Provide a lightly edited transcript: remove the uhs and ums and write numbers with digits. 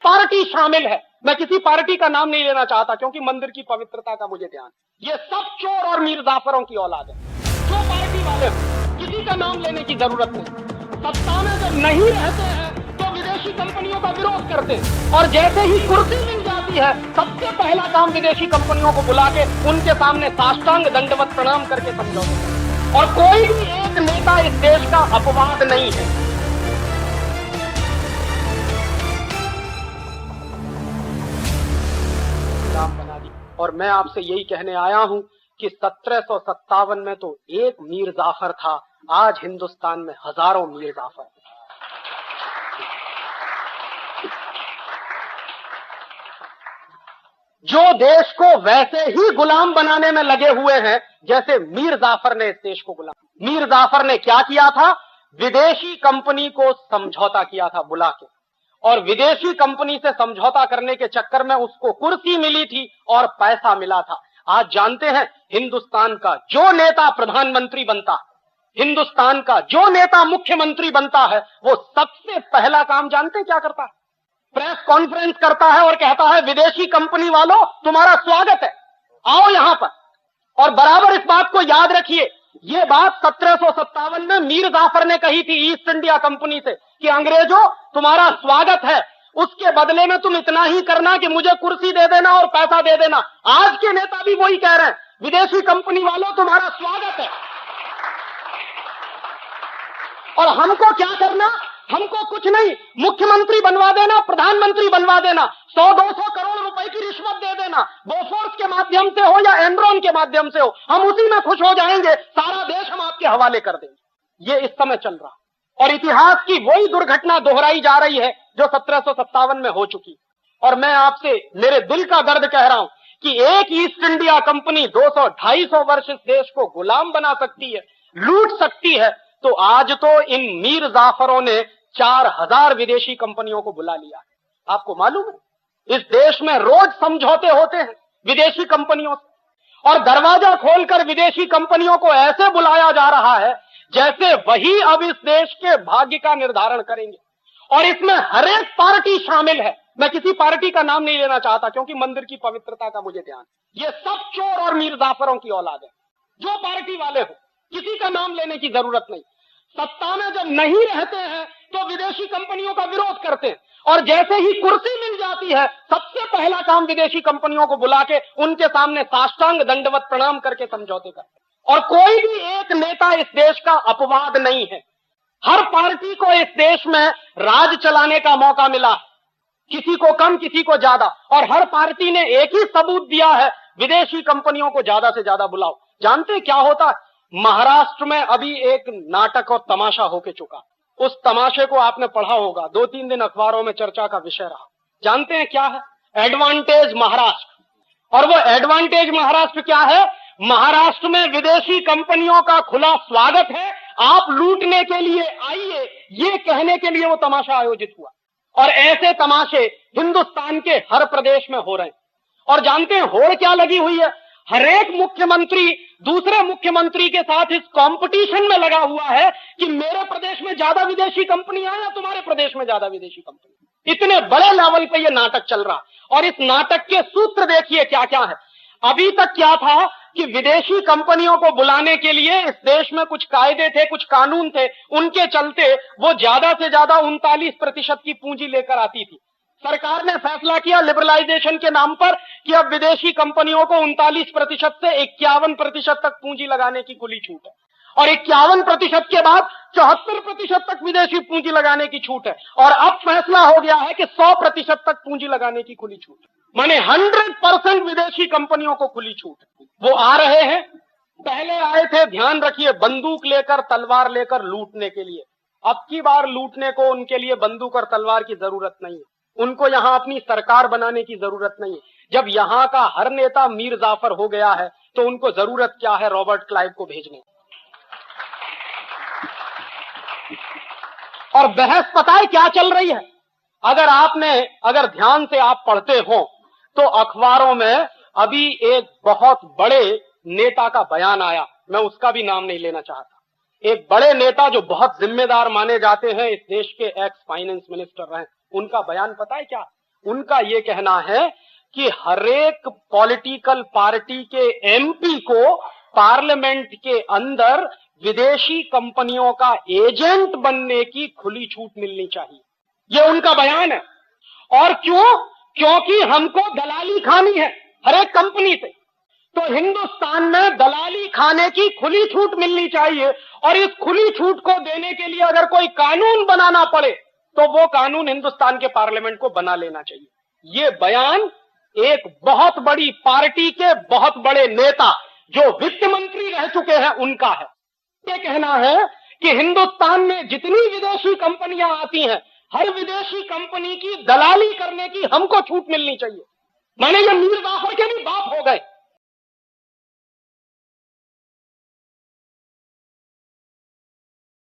Party शामिल है। मैं किसी पार्टी का नाम नहीं लेना चाहता क्योंकि मंदिर की पवित्रता का मुझे ध्यान। ये सब चोर और मीर जाफरों की औलाद है। जो पार्टी वाले किसी का नाम लेने की जरूरत नहीं। सत्ता में जब नहीं रहते हैं तो विदेशी कंपनियों का विरोध करते हैं और जैसे ही कुर्सी मिल जाती है सबसे पहला काम विदेशी कंपनियों को बुला के उनके सामने साष्टांग दंडवत प्रणाम करके समझौते। और कोई भी एक नेता इस देश का अपवाद नहीं है। बना दी। और मैं आपसे यही कहने आया हूं कि 1757 में तो एक मीर जाफर था, आज हिंदुस्तान में हजारों मीर जाफर। जो देश को वैसे ही गुलाम बनाने में लगे हुए हैं जैसे मीर जाफर ने इस देश को गुलाम। मीर जाफर ने क्या किया था? विदेशी कंपनी को समझौता किया था बुला के, और विदेशी कंपनी से समझौता करने के चक्कर में उसको कुर्सी मिली थी और पैसा मिला था। आज जानते हैं हिंदुस्तान का जो नेता प्रधानमंत्री बनता है, हिंदुस्तान का जो नेता मुख्यमंत्री बनता है, वो सबसे पहला काम जानते हैं क्या करता है? प्रेस कॉन्फ्रेंस करता है और कहता है विदेशी कंपनी वालों तुम्हारा स्वागत है, आओ यहां पर। और बराबर इस बात को याद रखिए, ये बात 1757 में मीर जाफर ने कही थी ईस्ट इंडिया कंपनी से कि अंग्रेजों तुम्हारा स्वागत है, उसके बदले में तुम इतना ही करना कि मुझे कुर्सी दे देना और पैसा दे देना। आज के नेता भी वही कह रहे हैं, विदेशी कंपनी वालों तुम्हारा स्वागत है। और हमको क्या करना? हमको कुछ नहीं, मुख्यमंत्री बनवा देना, प्रधानमंत्री बनवा देना, 100-200 करोड़ रुपए की रिश्वत दे देना, बोफोर्स के माध्यम से हो या एनरॉन के माध्यम से हो, हम उसी में खुश हो जाएंगे, सारा देश हम आपके हवाले कर देंगे। ये इस समय चल रहा, और इतिहास की वही दुर्घटना दोहराई जा रही है जो 1757 में हो चुकी। और मैं आपसे मेरे दिल का दर्द कह रहा हूं कि एक ईस्ट इंडिया कंपनी 200-250 वर्ष इस देश को गुलाम बना सकती है, लूट सकती है, तो आज तो इन मीर जाफरों ने 4000 विदेशी कंपनियों को बुला लिया है। आपको मालूम है इस देश में रोज समझौते होते हैं विदेशी कंपनियों से, और दरवाजा खोलकर विदेशी कंपनियों को ऐसे बुलाया जा रहा है जैसे वही अब इस देश के भाग्य का निर्धारण करेंगे। और इसमें हर एक पार्टी शामिल है। मैं किसी पार्टी का नाम नहीं लेना चाहता क्योंकि मंदिर की पवित्रता का मुझे ध्यान। ये सब चोर और मीर जाफरों की औलाद है। जो पार्टी वाले हो, किसी का नाम लेने की जरूरत नहीं। सत्ता में जब नहीं रहते हैं तो विदेशी कंपनियों का विरोध करते हैं, और जैसे ही कुर्सी मिल जाती है सबसे पहला काम विदेशी कंपनियों को बुला के उनके सामने साष्टांग दंडवत प्रणाम करके समझौते करते हैं। और कोई भी एक नेता इस देश का अपवाद नहीं है। हर पार्टी को इस देश में राज चलाने का मौका मिला, किसी को कम किसी को ज्यादा, और हर पार्टी ने एक ही सबूत दिया है, विदेशी कंपनियों को ज्यादा से ज्यादा बुलाओ। जानते हैं क्या होता है? महाराष्ट्र में अभी एक नाटक और तमाशा होके चुका। उस तमाशे को आपने पढ़ा होगा, 2-3 दिन अखबारों में चर्चा का विषय रहा। जानते हैं क्या है? एडवांटेज महाराष्ट्र। और वो एडवांटेज महाराष्ट्र क्या है? महाराष्ट्र में विदेशी कंपनियों का खुला स्वागत है, आप लूटने के लिए आइए, ये कहने के लिए वो तमाशा आयोजित हुआ। और ऐसे तमाशे हिंदुस्तान के हर प्रदेश में हो रहे हैं। और जानते हैं होड़ क्या लगी हुई है? हर एक मुख्यमंत्री दूसरे मुख्यमंत्री के साथ इस कंपटीशन में लगा हुआ है कि मेरे प्रदेश में ज्यादा विदेशी कंपनी आए या तुम्हारे प्रदेश में ज्यादा विदेशी कंपनी। इतने बड़े लेवल पे ये नाटक चल रहा। और इस नाटक के सूत्र देखिए क्या क्या है। अभी तक क्या था कि विदेशी कंपनियों को बुलाने के लिए इस देश में कुछ कायदे थे, कुछ कानून थे, उनके चलते वो ज्यादा से ज्यादा 39% की पूंजी लेकर आती थी। सरकार ने फैसला किया लिबरलाइजेशन के नाम पर कि अब विदेशी कंपनियों को 39% से 51% तक पूंजी लगाने की खुली छूट है, और 51% के बाद 74% तक विदेशी पूंजी लगाने की छूट है। और अब फैसला हो गया है कि 100% तक पूंजी लगाने की खुली छूट है, माने 100% विदेशी कंपनियों को खुली छूट है। वो आ रहे हैं, पहले आए थे ध्यान रखिए बंदूक लेकर तलवार लेकर लूटने के लिए। अब की बार लूटने को उनके लिए बंदूक और तलवार की जरूरत नहीं है, उनको यहां अपनी सरकार बनाने की जरूरत नहीं है। जब यहां का हर नेता मीर जाफर हो गया है तो उनको जरूरत क्या है रॉबर्ट क्लाइव को भेजने की। और बहस पता है क्या चल रही है? अगर ध्यान से आप पढ़ते हो तो अखबारों में अभी एक बहुत बड़े नेता का बयान आया, मैं उसका भी नाम नहीं लेना चाहता। एक बड़े नेता जो बहुत जिम्मेदार माने जाते हैं, इस देश के एक्स फाइनेंस मिनिस्टर रहे, उनका बयान पता है क्या? उनका ये कहना है कि हरेक पॉलिटिकल पार्टी के एमपी को पार्लियामेंट के अंदर विदेशी कंपनियों का एजेंट बनने की खुली छूट मिलनी चाहिए। ये उनका बयान है। और क्यों? क्योंकि हमको दलाली खानी है हर एक कंपनी से, तो हिंदुस्तान में दलाली खाने की खुली छूट मिलनी चाहिए। और इस खुली छूट को देने के लिए अगर कोई कानून बनाना पड़े तो वो कानून हिंदुस्तान के पार्लियामेंट को बना लेना चाहिए। ये बयान एक बहुत बड़ी पार्टी के बहुत बड़े नेता जो वित्त मंत्री रह चुके हैं उनका है। ये कहना है कि हिंदुस्तान में जितनी विदेशी कंपनियां आती हैं, हर विदेशी कंपनी की दलाली करने की हमको छूट मिलनी चाहिए। माने ये मीर जाफर के भी बाप हो गए।